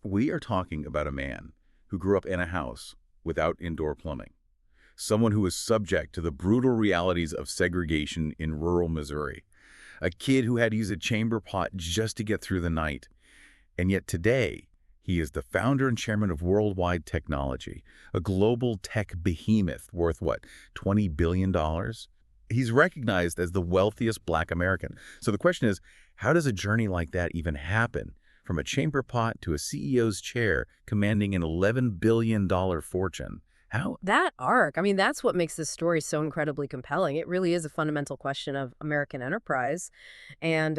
We are talking about a man who grew up in a house without indoor plumbing, someone who was subject to the brutal realities of segregation in rural Missouri, a kid who had to use a chamber pot just to get through the night. And yet today, he is the founder and chairman of Worldwide Technology, a global tech behemoth worth, what, $20 billion? He's recognized as the wealthiest Black American. So the question is, how does a journey like that even happen? From a chamber pot to a CEO's chair commanding an $11 billion fortune. How? That arc, I mean, that's what makes this story so incredibly compelling. It really is a fundamental question of American enterprise and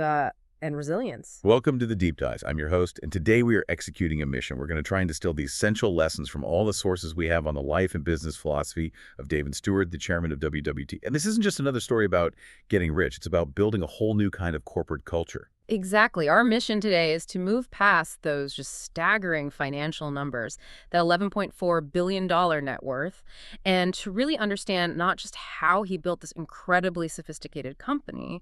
resilience. Welcome to the Deep Dives. I'm your host, and today we are executing a mission. We're going to try and distill the essential lessons from all the sources we have on the life and business philosophy of David Steward, the chairman of WWT. And this isn't just another story about getting rich. It's about building a whole new kind of corporate culture. Exactly. Our mission today is to move past those just staggering financial numbers, the $11.4 billion net worth, and to really understand not just how he built this incredibly sophisticated company,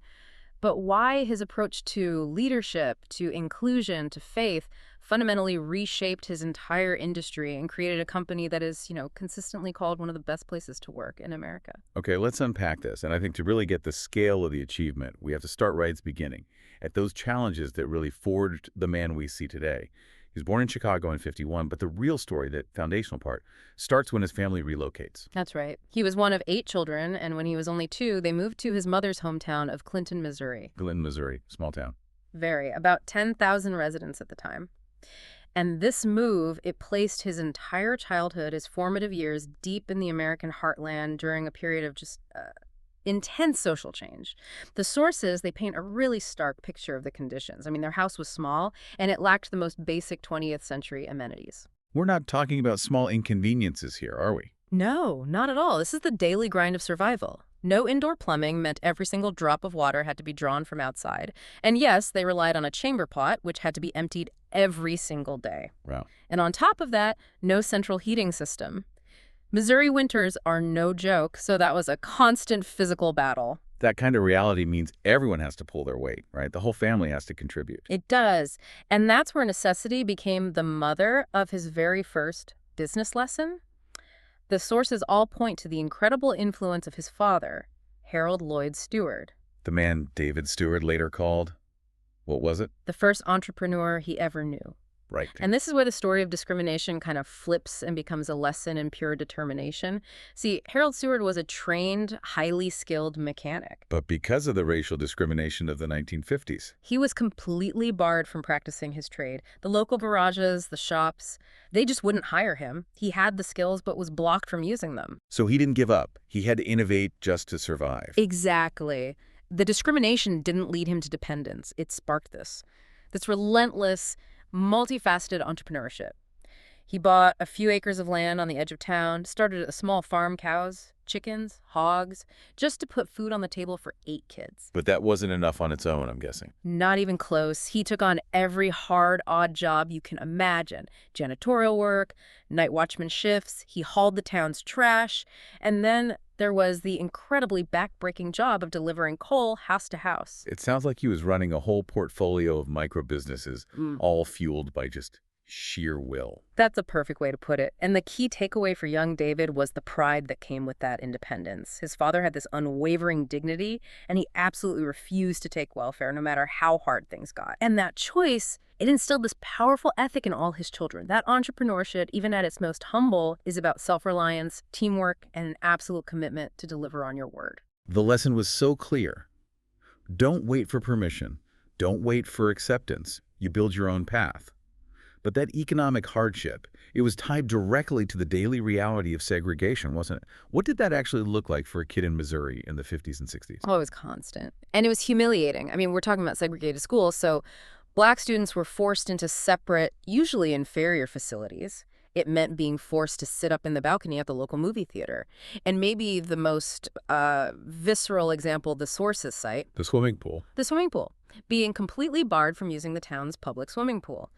but why his approach to leadership, to inclusion, to faith fundamentally reshaped his entire industry and created a company that is, consistently called one of the best places to work in America. Okay, let's unpack this. And I think to really get the scale of the achievement, we have to start right at the beginning, at those challenges that really forged the man we see today. He was born in Chicago in '51, but the real story, that foundational part, starts when his family relocates. That's right. He was one of 8 children, and when he was only 2, they moved to his mother's hometown of Clinton, Missouri. Clinton, Missouri, small town. Very. About 10,000 residents at the time. And this move, it placed his entire childhood, his formative years, deep in the American heartland during a period of just intense social change. The sources, they paint a really stark picture of the conditions. I mean, their house was small, and it lacked the most basic 20th century amenities. We're not talking about small inconveniences here, are we? No, not at all. This is the daily grind of survival. No indoor plumbing meant every single drop of water had to be drawn from outside. And yes, they relied on a chamber pot, which had to be emptied every single day. Wow. And on top of that, no central heating system. Missouri winters are no joke, so that was a constant physical battle. That kind of reality means everyone has to pull their weight, right? The whole family has to contribute. It does. And that's where necessity became the mother of his very first business lesson. The sources all point to the incredible influence of his father, Harold Lloyd Steward. The man David Steward later called, what was it? The first entrepreneur he ever knew. Right. And this is where the story of discrimination kind of flips and becomes a lesson in pure determination. See, Harold Steward was a trained, highly skilled mechanic. But because of the racial discrimination of the 1950s. He was completely barred from practicing his trade. The local garages, the shops, they just wouldn't hire him. He had the skills but was blocked from using them. So he didn't give up. He had to innovate just to survive. Exactly. The discrimination didn't lead him to dependence. It sparked this relentless, multifaceted entrepreneurship. He bought a few acres of land on the edge of town, started a small farm, cows, chickens, hogs, just to put food on the table for 8 kids. But that wasn't enough on its own, I'm guessing. Not even close. He took on every hard, odd job you can imagine. Janitorial work, night watchman shifts, he hauled the town's trash, and then there was the incredibly back-breaking job of delivering coal house to house. It sounds like he was running a whole portfolio of micro-businesses, all fueled by just sheer will. That's a perfect way to put it. And the key takeaway for young David was the pride that came with that independence. His father had this unwavering dignity, and he absolutely refused to take welfare, no matter how hard things got. And that choice, it instilled this powerful ethic in all his children. That entrepreneurship, even at its most humble, is about self-reliance, teamwork, and an absolute commitment to deliver on your word. The lesson was so clear. Don't wait for permission. Don't wait for acceptance. You build your own path. But that economic hardship, it was tied directly to the daily reality of segregation, wasn't it? What did that actually look like for a kid in Missouri in the 50s and 60s? Oh, it was constant. And it was humiliating. I mean, we're talking about segregated schools, so Black students were forced into separate, usually inferior facilities. It meant being forced to sit up in the balcony at the local movie theater. And maybe the most visceral example the sources cite. The swimming pool. The swimming pool. Being completely barred from using the town's public swimming pool.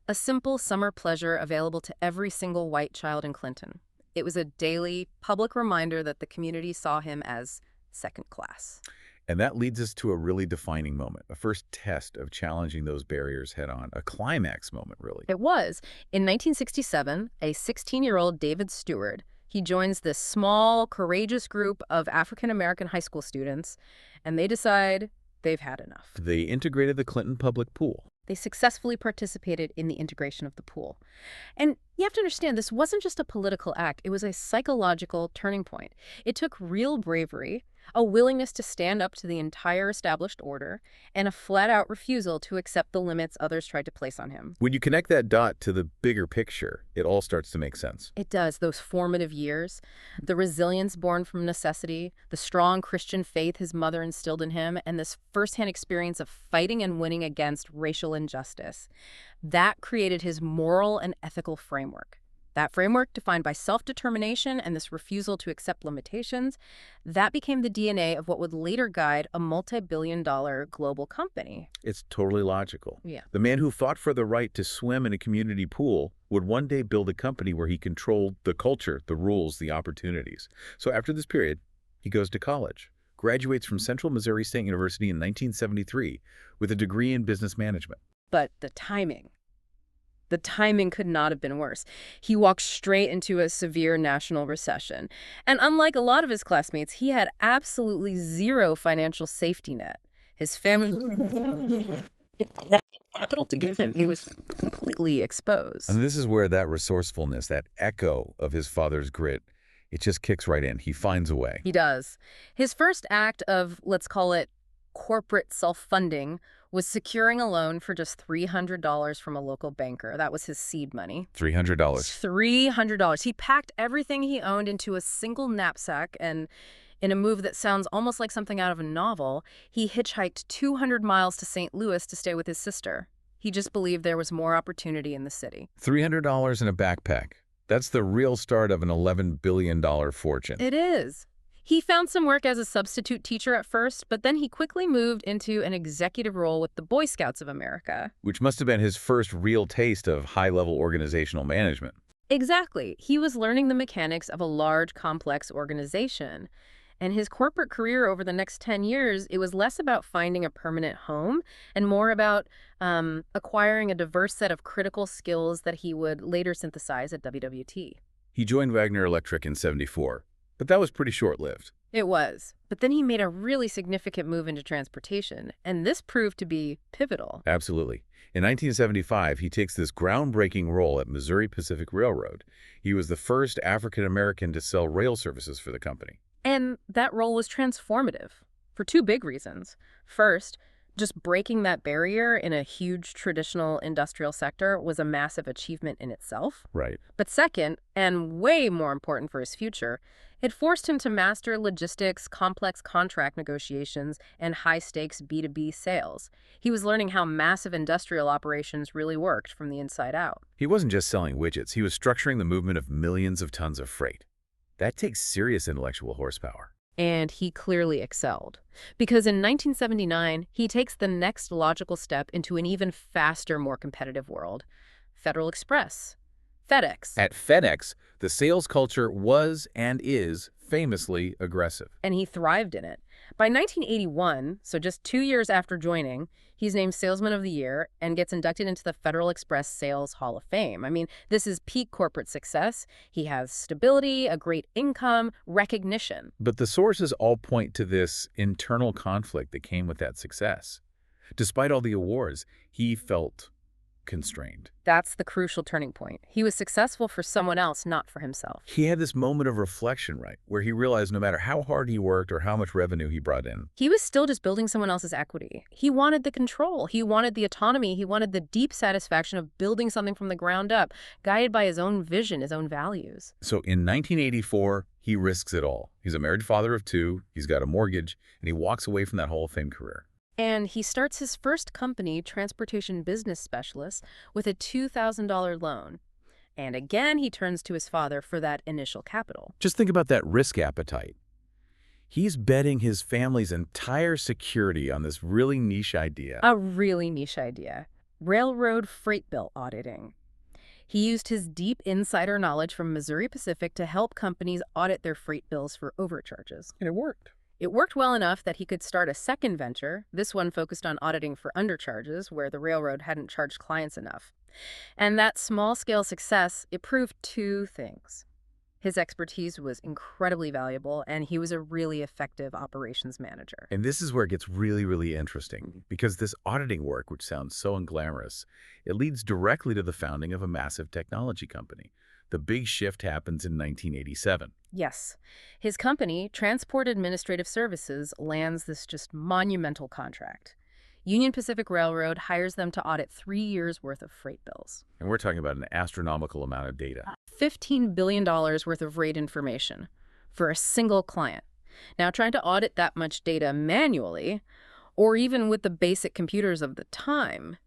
A simple summer pleasure available to every single white child in Clinton. It was a daily, public reminder that the community saw him as second class. And that leads us to a really defining moment, a first test of challenging those barriers head-on, a climax moment, really. It was. In 1967, a 16-year-old David Steward, he joins this small, courageous group of African-American high school students, and they decide they've had enough. They integrated the Clinton public pool. They successfully participated in the integration of the pool. And you have to understand, this wasn't just a political act. It was a psychological turning point. It took real bravery, a willingness to stand up to the entire established order, and a flat-out refusal to accept the limits others tried to place on him. When you connect that dot to the bigger picture, it all starts to make sense. It does. Those formative years, the resilience born from necessity, the strong Christian faith his mother instilled in him, and this firsthand experience of fighting and winning against racial injustice, that created his moral and ethical framework. That framework, defined by self-determination and this refusal to accept limitations, that became the DNA of what would later guide a multi-billion-dollar global company. It's totally logical. Yeah. The man who fought for the right to swim in a community pool would one day build a company where he controlled the culture, the rules, the opportunities. So after this period, he goes to college, graduates from Central Missouri State University in 1973 with a degree in business management. But the timing could not have been worse. He walked straight into a severe national recession. And unlike a lot of his classmates, he had absolutely zero financial safety net. His family capital to give him. He was completely exposed. And this is where that resourcefulness, that echo of his father's grit, it just kicks right in. He finds a way. He does. His first act of, let's call it, corporate self-funding was securing a loan for just $300 from a local banker. That was his seed money. $300. $300. He packed everything he owned into a single knapsack, and in a move that sounds almost like something out of a novel, he hitchhiked 200 miles to St. Louis to stay with his sister. He just believed there was more opportunity in the city. $300 in a backpack. That's the real start of an $11 billion fortune. It is. He found some work as a substitute teacher at first, but then he quickly moved into an executive role with the Boy Scouts of America. Which must have been his first real taste of high-level organizational management. Exactly. He was learning the mechanics of a large, complex organization. And his corporate career over the next 10 years, it was less about finding a permanent home and more about acquiring a diverse set of critical skills that he would later synthesize at WWT. He joined Wagner Electric in '74. But that was pretty short-lived. It was. But then he made a really significant move into transportation, and this proved to be pivotal. Absolutely. In 1975, he takes this groundbreaking role at Missouri Pacific Railroad. He was the first African-American to sell rail services for the company. And that role was transformative for two big reasons. First, just breaking that barrier in a huge traditional industrial sector was a massive achievement in itself. Right. But second, and way more important for his future, it forced him to master logistics, complex contract negotiations, and high-stakes B2B sales. He was learning how massive industrial operations really worked from the inside out. He wasn't just selling widgets. He was structuring the movement of millions of tons of freight. That takes serious intellectual horsepower. And he clearly excelled. Because in 1979, he takes the next logical step into an even faster, more competitive world. Federal Express. FedEx. At FedEx, the sales culture was and is famously aggressive. And he thrived in it. By 1981, so just 2 years after joining, he's named Salesman of the Year and gets inducted into the Federal Express Sales Hall of Fame. I mean, this is peak corporate success. He has stability, a great income, recognition. But the sources all point to this internal conflict that came with that success. Despite all the awards, he felt constrained. That's the crucial turning point. He was successful for someone else, not for himself. He had this moment of reflection, right, where he realized no matter how hard he worked or how much revenue he brought in, He was still just building someone else's equity. He wanted the control. He wanted the autonomy. He wanted the deep satisfaction of building something from the ground up, guided by his own vision, his own values. So in 1984, he risks it all. He's a married father of 2, he's got a mortgage, and he walks away from that Hall of Fame career. And he starts his first company, Transportation Business Specialist, with a $2,000 loan. And again, he turns to his father for that initial capital. Just think about that risk appetite. He's betting his family's entire security on this really niche idea. A really niche idea. Railroad freight bill auditing. He used his deep insider knowledge from Missouri Pacific to help companies audit their freight bills for overcharges. And it worked. It worked well enough that he could start a second venture, this one focused on auditing for undercharges, where the railroad hadn't charged clients enough. And that small-scale success, it proved two things. His expertise was incredibly valuable, and he was a really effective operations manager. And this is where it gets really, really interesting, because this auditing work, which sounds so unglamorous, it leads directly to the founding of a massive technology company. The big shift happens in 1987. Yes. His company, Transport Administrative Services, lands this just monumental contract. Union Pacific Railroad hires them to audit 3 years' worth of freight bills. And we're talking about an astronomical amount of data. $15 billion worth of rate information for a single client. Now, trying to audit that much data manually, or even with the basic computers of the time,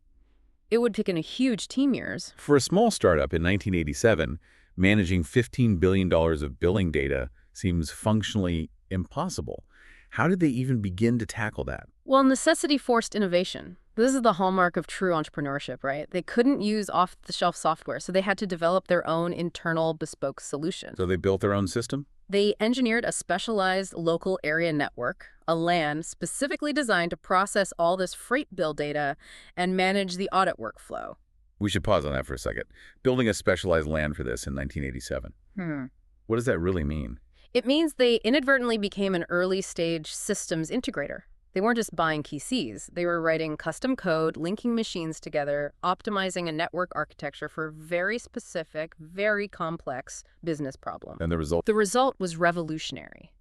it would take in a huge team years. For a small startup in 1987, managing $15 billion of billing data seems functionally impossible. How did they even begin to tackle that? Well, necessity forced innovation. This is the hallmark of true entrepreneurship, right? They couldn't use off-the-shelf software, so they had to develop their own internal bespoke solution. So they built their own system? They engineered a specialized local area network, a LAN, specifically designed to process all this freight bill data and manage the audit workflow. We should pause on that for a second. Building a specialized LAN for this in 1987. What does that really mean? It means they inadvertently became an early-stage systems integrator. They weren't just buying PCs. They were writing custom code, linking machines together, optimizing a network architecture for very specific, very complex business problems. And the result? The result was revolutionary.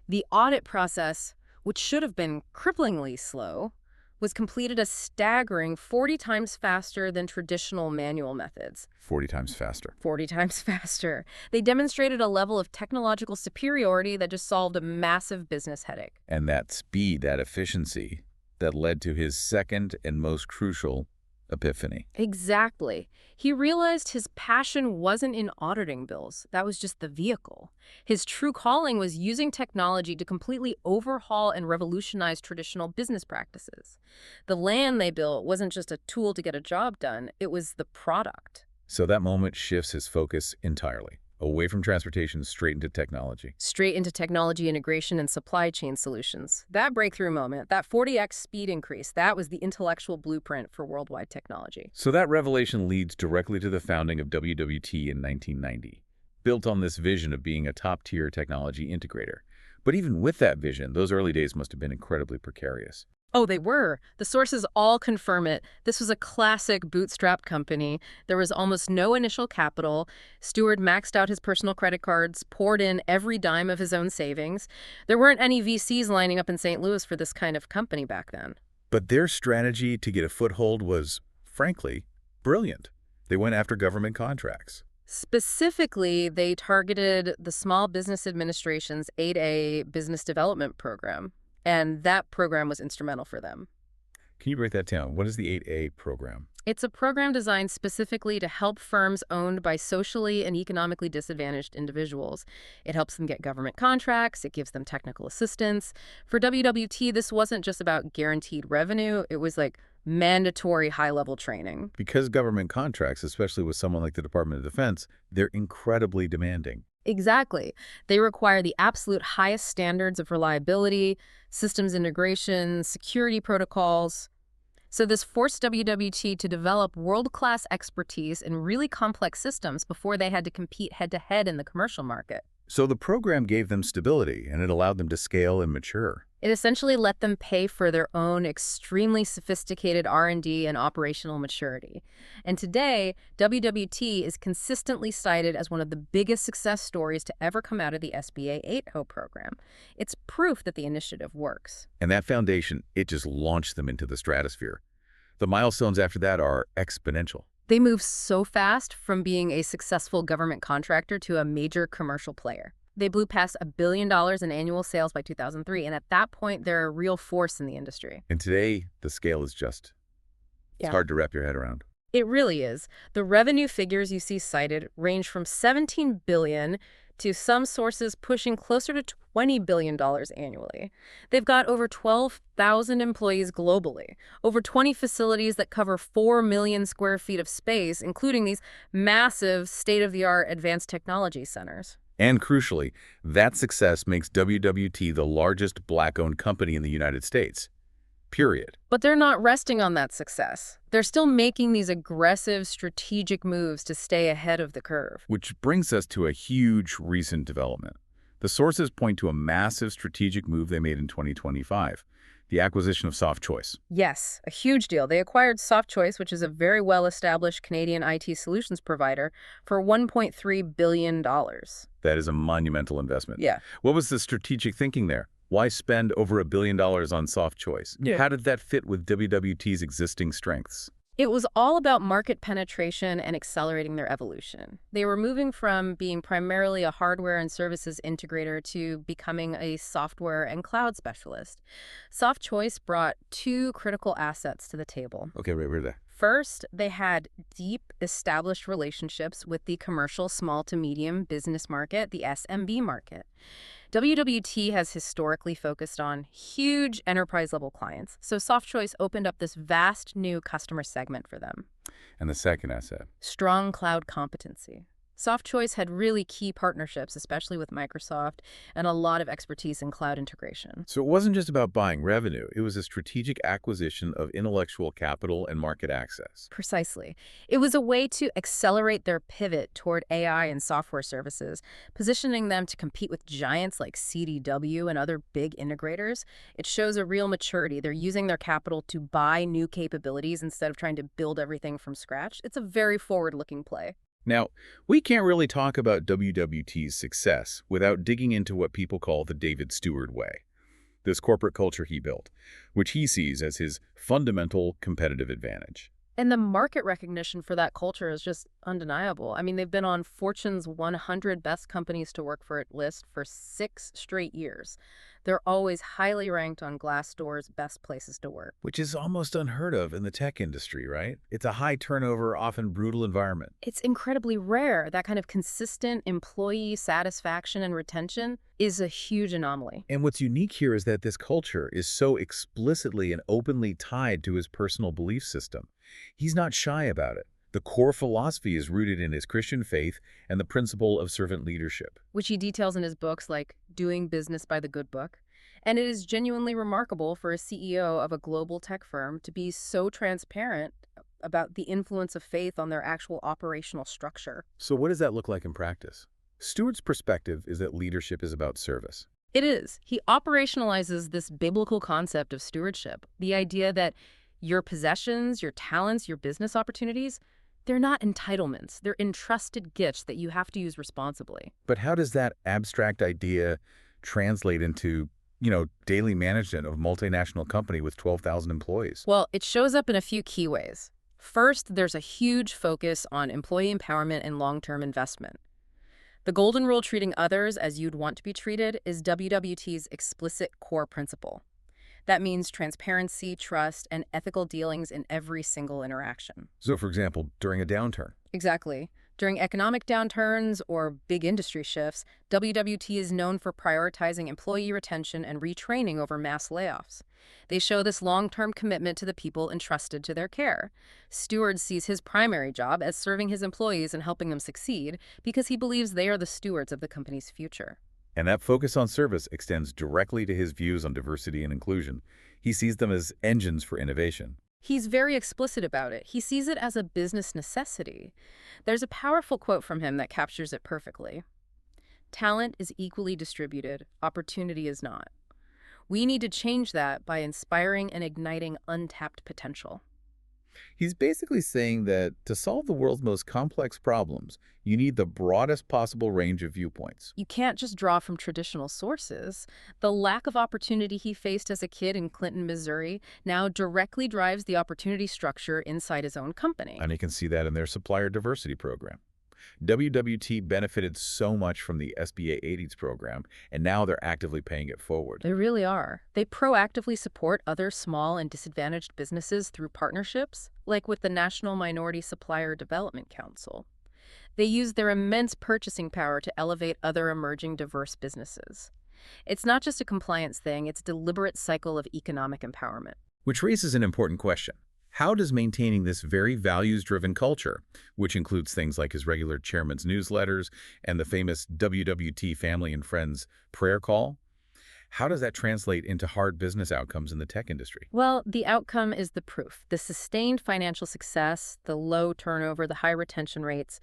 The audit process, which should have been cripplingly slow, was completed a staggering 40 times faster than traditional manual methods. 40 times faster. 40 times faster. They demonstrated a level of technological superiority that just solved a massive business headache. And that speed, that efficiency, that led to his second and most crucial epiphany. Exactly. He realized his passion wasn't in auditing bills. That was just the vehicle. His true calling was using technology to completely overhaul and revolutionize traditional business practices. The LAN they built wasn't just a tool to get a job done, it was the product. So that moment shifts his focus entirely, away from transportation straight into technology. Straight into technology integration and supply chain solutions. That breakthrough moment, that 40x speed increase, that was the intellectual blueprint for worldwide technology. So that revelation leads directly to the founding of WWT in 1990, built on this vision of being a top-tier technology integrator. But even with that vision, those early days must have been incredibly precarious. Oh, they were. The sources all confirm it. This was a classic bootstrap company. There was almost no initial capital. Steward maxed out his personal credit cards, poured in every dime of his own savings. There weren't any VCs lining up in St. Louis for this kind of company back then. But their strategy to get a foothold was, frankly, brilliant. They went after government contracts. Specifically, they targeted the Small Business Administration's 8A Business Development Program. And that program was instrumental for them. Can you break that down? What is the 8A program? It's a program designed specifically to help firms owned by socially and economically disadvantaged individuals. It helps them get government contracts. It gives them technical assistance. For WWT, this wasn't just about guaranteed revenue. It was like mandatory high-level training. Because government contracts, especially with someone like the Department of Defense, they're incredibly demanding. Exactly. They require the absolute highest standards of reliability, systems integration, security protocols. So this forced WWT to develop world-class expertise in really complex systems before they had to compete head-to-head in the commercial market. So the program gave them stability, and it allowed them to scale and mature. It essentially let them pay for their own extremely sophisticated R&D and operational maturity. And today, WWT is consistently cited as one of the biggest success stories to ever come out of the SBA 8.0 program. It's proof that the initiative works. And that foundation, it just launched them into the stratosphere. The milestones after that are exponential. They move so fast from being a successful government contractor to a major commercial player. They blew past $1 billion in annual sales by 2003, and at that point, they're a real force in the industry. And today, the scale is just, it's hard to wrap your head around. It really is. The revenue figures you see cited range from $17 billion to some sources pushing closer to $20 billion annually. They've got over 12,000 employees globally, over 20 facilities that cover 4 million square feet of space, including these massive state-of-the-art advanced technology centers. And crucially, that success makes WWT the largest Black-owned company in the United States. Period. But they're not resting on that success. They're still making these aggressive, strategic moves to stay ahead of the curve. Which brings us to a huge recent development. The sources point to a massive strategic move they made in 2025, the acquisition of SoftChoice. Yes, a huge deal. They acquired SoftChoice, which is a very well-established Canadian IT solutions provider, for $1.3 billion. That is a monumental investment. Yeah. What was the strategic thinking there? Why spend over $1 billion on SoftChoice? Yeah. How did that fit with WWT's existing strengths? It was all about market penetration and accelerating their evolution. They were moving from being primarily a hardware and services integrator to becoming a software and cloud specialist. SoftChoice brought two critical assets to the table. Okay, wait there. First, they had deep, established relationships with the commercial small to medium business market, the SMB market. WWT has historically focused on huge enterprise-level clients, so SoftChoice opened up this vast new customer segment for them. And the second asset? Strong cloud competency. SoftChoice had really key partnerships, especially with Microsoft, and a lot of expertise in cloud integration. So it wasn't just about buying revenue. It was a strategic acquisition of intellectual capital and market access. Precisely. It was a way to accelerate their pivot toward AI and software services, positioning them to compete with giants like CDW and other big integrators. It shows a real maturity. They're using their capital to buy new capabilities instead of trying to build everything from scratch. It's a very forward-looking play. Now, we can't really talk about WWT's success without digging into what people call the David Steward way, this corporate culture he built, which he sees as his fundamental competitive advantage. And the market recognition for that culture is just undeniable. I mean, they've been on Fortune's 100 Best Companies to Work For list for 6 straight years. They're always highly ranked on Glassdoor's Best Places to Work. Which is almost unheard of in the tech industry, right? It's a high turnover, often brutal environment. It's incredibly rare. That kind of consistent employee satisfaction and retention is a huge anomaly. And what's unique here is that this culture is so explicitly and openly tied to his personal belief system. He's not shy about it. The core philosophy is rooted in his Christian faith and the principle of servant leadership, which he details in his books like Doing Business by the Good Book. And it is genuinely remarkable for a CEO of a global tech firm to be so transparent about the influence of faith on their actual operational structure. So what does that look like in practice? Steward's perspective is that leadership is about service. It is. He operationalizes this biblical concept of stewardship, the idea that your possessions, your talents, your business opportunities, they're not entitlements. They're entrusted gifts that you have to use responsibly. But how does that abstract idea translate into, daily management of a multinational company with 12,000 employees? Well, it shows up in a few key ways. First, there's a huge focus on employee empowerment and long-term investment. The golden rule, treating others as you'd want to be treated, is WWT's explicit core principle. That means transparency, trust, and ethical dealings in every single interaction. So, for example, during a downturn. Exactly. During economic downturns or big industry shifts, WWT is known for prioritizing employee retention and retraining over mass layoffs. They show this long-term commitment to the people entrusted to their care. Steward sees his primary job as serving his employees and helping them succeed because he believes they are the stewards of the company's future. And that focus on service extends directly to his views on diversity and inclusion. He sees them as engines for innovation. He's very explicit about it. He sees it as a business necessity. There's a powerful quote from him that captures it perfectly. Talent is equally distributed, opportunity is not. We need to change that by inspiring and igniting untapped potential. He's basically saying that to solve the world's most complex problems, you need the broadest possible range of viewpoints. You can't just draw from traditional sources. The lack of opportunity he faced as a kid in Clinton, Missouri, now directly drives the opportunity structure inside his own company. And you can see that in their supplier diversity program. WWT benefited so much from the SBA 80s program, and now they're actively paying it forward. They really are. They proactively support other small and disadvantaged businesses through partnerships, like with the National Minority Supplier Development Council. They use their immense purchasing power to elevate other emerging diverse businesses. It's not just a compliance thing, it's a deliberate cycle of economic empowerment. Which raises an important question. How does maintaining this very values-driven culture, which includes things like his regular chairman's newsletters and the famous WWT Family and Friends prayer call, how does that translate into hard business outcomes in the tech industry? Well, the outcome is the proof. The sustained financial success, the low turnover, the high retention rates.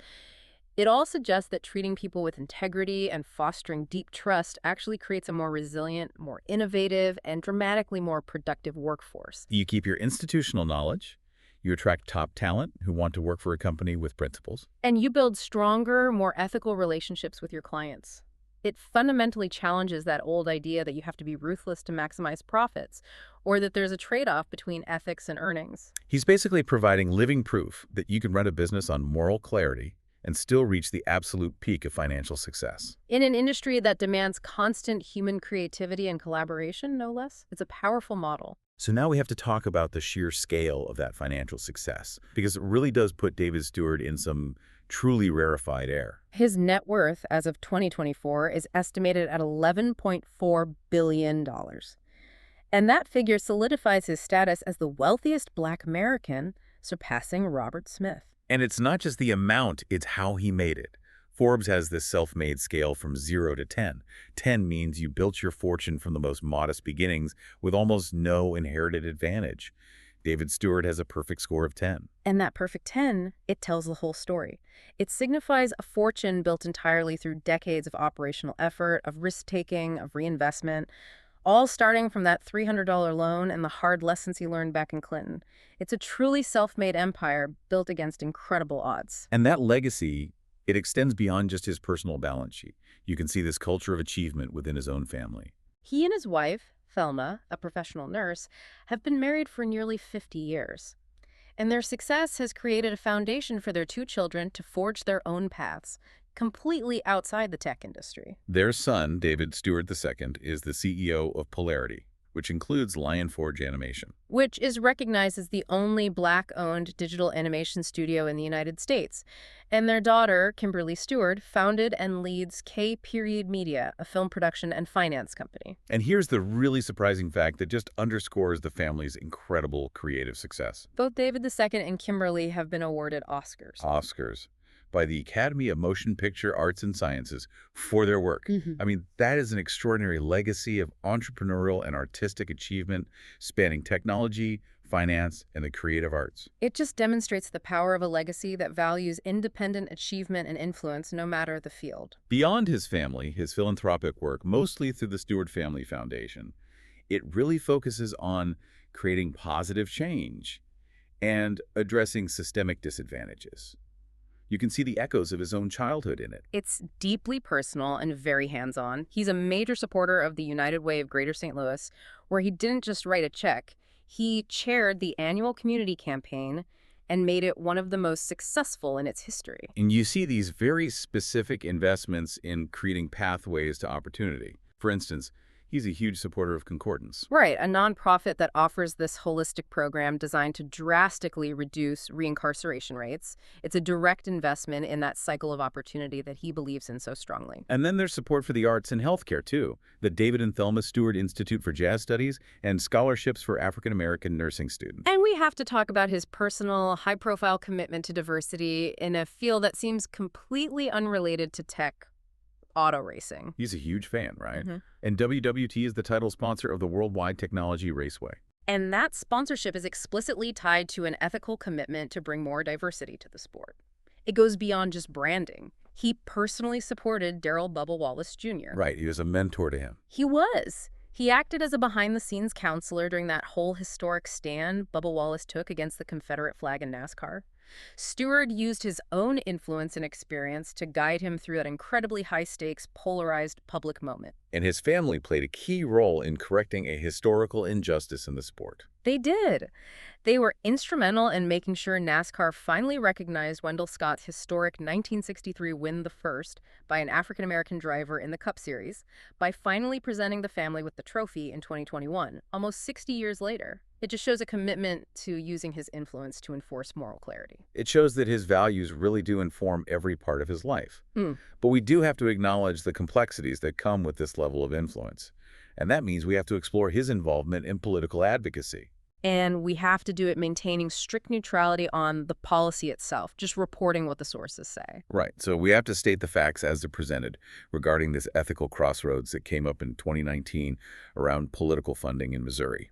It all suggests that treating people with integrity and fostering deep trust actually creates a more resilient, more innovative, and dramatically more productive workforce. You keep your institutional knowledge, you attract top talent who want to work for a company with principles. And you build stronger, more ethical relationships with your clients. It fundamentally challenges that old idea that you have to be ruthless to maximize profits, or that there's a trade-off between ethics and earnings. He's basically providing living proof that you can run a business on moral clarity and still reach the absolute peak of financial success. In an industry that demands constant human creativity and collaboration, no less, it's a powerful model. So now we have to talk about the sheer scale of that financial success, because it really does put David Steward in some truly rarefied air. His net worth as of 2024 is estimated at $11.4 billion. And that figure solidifies his status as the wealthiest Black American, surpassing Robert Smith. And it's not just the amount, it's how he made it. Forbes has this self-made scale from 0 to 10. 10 means you built your fortune from the most modest beginnings with almost no inherited advantage. David Steward has a perfect score of 10. And that perfect 10, it tells the whole story. It signifies a fortune built entirely through decades of operational effort, of risk-taking, of reinvestment, all starting from that $300 loan and the hard lessons he learned back in Clinton. It's a truly self-made empire built against incredible odds. And that legacy, it extends beyond just his personal balance sheet. You can see this culture of achievement within his own family. He and his wife, Thelma, a professional nurse, have been married for nearly 50 years. And their success has created a foundation for their two children to forge their own paths, completely outside the tech industry. Their son, David Steward II, is the CEO of Polarity, which includes Lionforge Animation. Which is recognized as the only Black-owned digital animation studio in the United States. And their daughter, Kimberly Steward, founded and leads K-Period Media, a film production and finance company. And here's the really surprising fact that just underscores the family's incredible creative success. Both David II and Kimberly have been awarded Oscars. Oscars. By the Academy of Motion Picture Arts and Sciences for their work. I mean, that is an extraordinary legacy of entrepreneurial and artistic achievement spanning technology, finance, and the creative arts. It just demonstrates the power of a legacy that values independent achievement and influence no matter the field. Beyond his family, his philanthropic work, mostly through the Steward Family Foundation, it really focuses on creating positive change and addressing systemic disadvantages. You can see the echoes of his own childhood in it. It's deeply personal and very hands-on. He's a major supporter of the United Way of Greater St. Louis, where he didn't just write a check. He chaired the annual community campaign and made it one of the most successful in its history. And you see these very specific investments in creating pathways to opportunity. For instance, he's a huge supporter of Concordance. Right, a nonprofit that offers this holistic program designed to drastically reduce reincarceration rates. It's a direct investment in that cycle of opportunity that he believes in so strongly. And then there's support for the arts and healthcare, too. The David and Thelma Steward Institute for Jazz Studies and scholarships for African-American nursing students. And we have to talk about his personal, high-profile commitment to diversity in a field that seems completely unrelated to tech. Auto racing. He's a huge fan, right? And WWT is the title sponsor of the Worldwide Technology Raceway. And that sponsorship is explicitly tied to an ethical commitment to bring more diversity to the sport. It goes beyond just branding. He personally supported Darrell Bubba Wallace Jr. Right, he was a mentor to him. He was. He acted as a behind-the-scenes counselor during that whole historic stand Bubba Wallace took against the Confederate flag in NASCAR. Steward used his own influence and experience to guide him through that incredibly high-stakes, polarized public moment. And his family played a key role in correcting a historical injustice in the sport. They did. They were instrumental in making sure NASCAR finally recognized Wendell Scott's historic 1963 win, the first, by an African-American driver in the Cup Series, by finally presenting the family with the trophy in 2021, almost 60 years later. It just shows a commitment to using his influence to enforce moral clarity. It shows that his values really do inform every part of his life. But we do have to acknowledge the complexities that come with this level of influence. And that means we have to explore his involvement in political advocacy. And we have to do it maintaining strict neutrality on the policy itself, just reporting what the sources say. Right. So we have to state the facts as they're presented regarding this ethical crossroads that came up in 2019 around political funding in Missouri.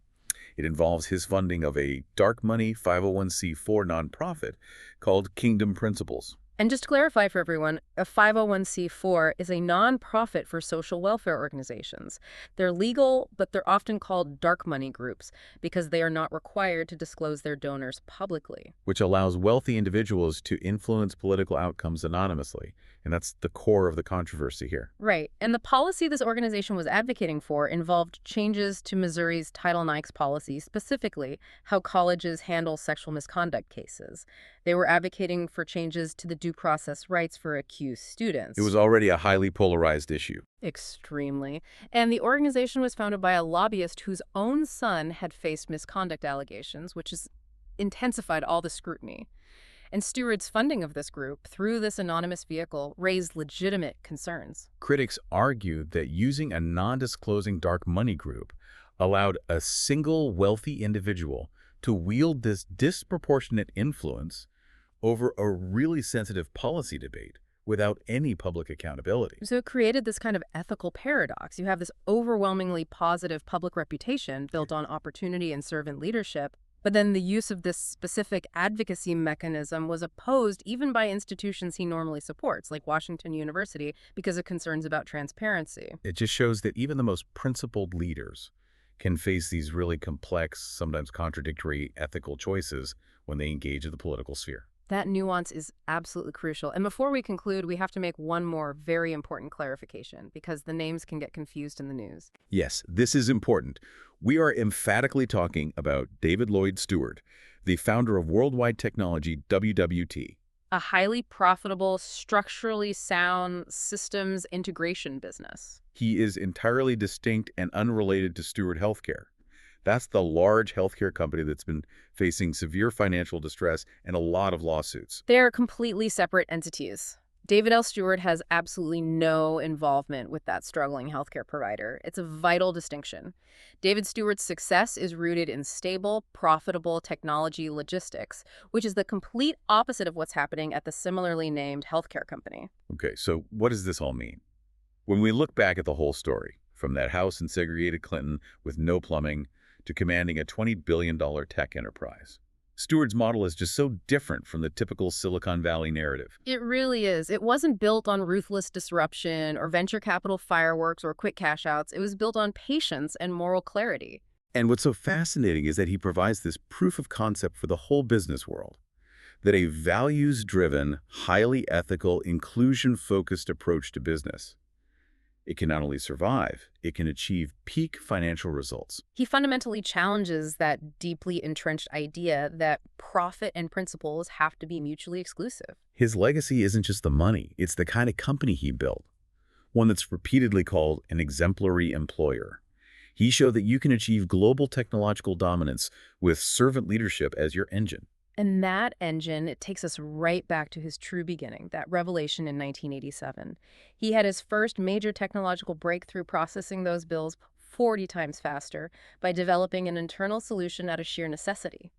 It involves his funding of a dark money 501c4 nonprofit called Kingdom Principles. And just to clarify for everyone, a 501c4 is a nonprofit for social welfare organizations. They're legal, but they're often called dark money groups because they are not required to disclose their donors publicly. Which allows wealthy individuals to influence political outcomes anonymously. And that's the core of the controversy here. Right. And the policy this organization was advocating for involved changes to Missouri's Title IX policy, specifically how colleges handle sexual misconduct cases. They were advocating for changes to the due process rights for accused students. It was already a highly polarized issue. Extremely. And the organization was founded by a lobbyist whose own son had faced misconduct allegations, which has intensified all the scrutiny. And Steward's funding of this group through this anonymous vehicle raised legitimate concerns. Critics argued that using a non-disclosing dark money group allowed a single wealthy individual to wield this disproportionate influence over a really sensitive policy debate without any public accountability. So it created this kind of ethical paradox. You have this overwhelmingly positive public reputation built on opportunity and servant leadership, but then the use of this specific advocacy mechanism was opposed even by institutions he normally supports, like Washington University, because of concerns about transparency. It just shows that even the most principled leaders can face these really complex, sometimes contradictory ethical choices when they engage in the political sphere. That nuance is absolutely crucial. And before we conclude, we have to make one more very important clarification because the names can get confused in the news. Yes, this is important. We are emphatically talking about David Lloyd Steward, the founder of worldwide technology WWT. A highly profitable, structurally sound systems integration business. He is entirely distinct and unrelated to Steward Healthcare. That's the large healthcare company that's been facing severe financial distress and a lot of lawsuits. They're completely separate entities. David L. Steward has absolutely no involvement with that struggling healthcare provider. It's a vital distinction. David Steward's success is rooted in stable, profitable technology logistics, which is the complete opposite of what's happening at the similarly named healthcare company. Okay, so what does this all mean? When we look back at the whole story, from that house in segregated Clinton with no plumbing to commanding a $20 billion tech enterprise, Steward's model is just so different from the typical Silicon Valley narrative. It really is. It wasn't built on ruthless disruption or venture capital fireworks or quick cash outs. It was built on patience and moral clarity. And what's so fascinating is that he provides this proof of concept for the whole business world, that a values-driven, highly ethical, inclusion-focused approach to business, it can not only survive, it can achieve peak financial results. He fundamentally challenges that deeply entrenched idea that profit and principles have to be mutually exclusive. His legacy isn't just the money, it's the kind of company he built, one that's repeatedly called an exemplary employer. He showed that you can achieve global technological dominance with servant leadership as your engine. And that engine, it takes us right back to his true beginning, that revelation in 1987. He had his first major technological breakthrough processing those bills 40 times faster by developing an internal solution out of sheer necessity.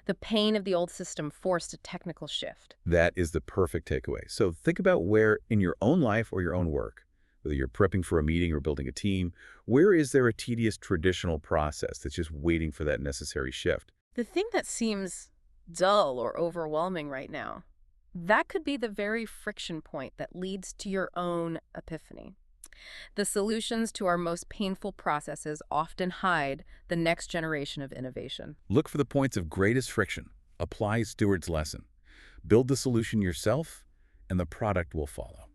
The pain of the old system forced a technical shift. That is the perfect takeaway. So think about where in your own life or your own work, whether you're prepping for a meeting or building a team, where is there a tedious traditional process that's just waiting for that necessary shift? The thing that seems dull or overwhelming right now, that could be the very friction point that leads to your own epiphany. The solutions to our most painful processes often hide the next generation of innovation. Look for the points of greatest friction. Apply Steward's lesson. Build the solution yourself, and the product will follow.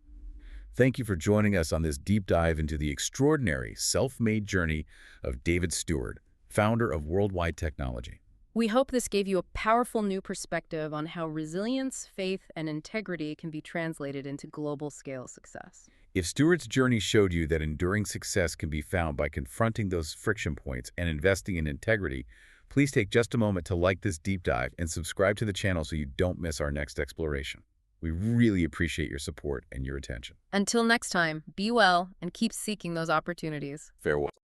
Thank you for joining us on this deep dive into the extraordinary self-made journey of David Steward, founder of Worldwide Technology. We hope this gave you a powerful new perspective on how resilience, faith, and integrity can be translated into global-scale success. If Steward's journey showed you that enduring success can be found by confronting those friction points and investing in integrity, please take just a moment to like this deep dive and subscribe to the channel so you don't miss our next exploration. We really appreciate your support and your attention. Until next time, be well and keep seeking those opportunities. Farewell.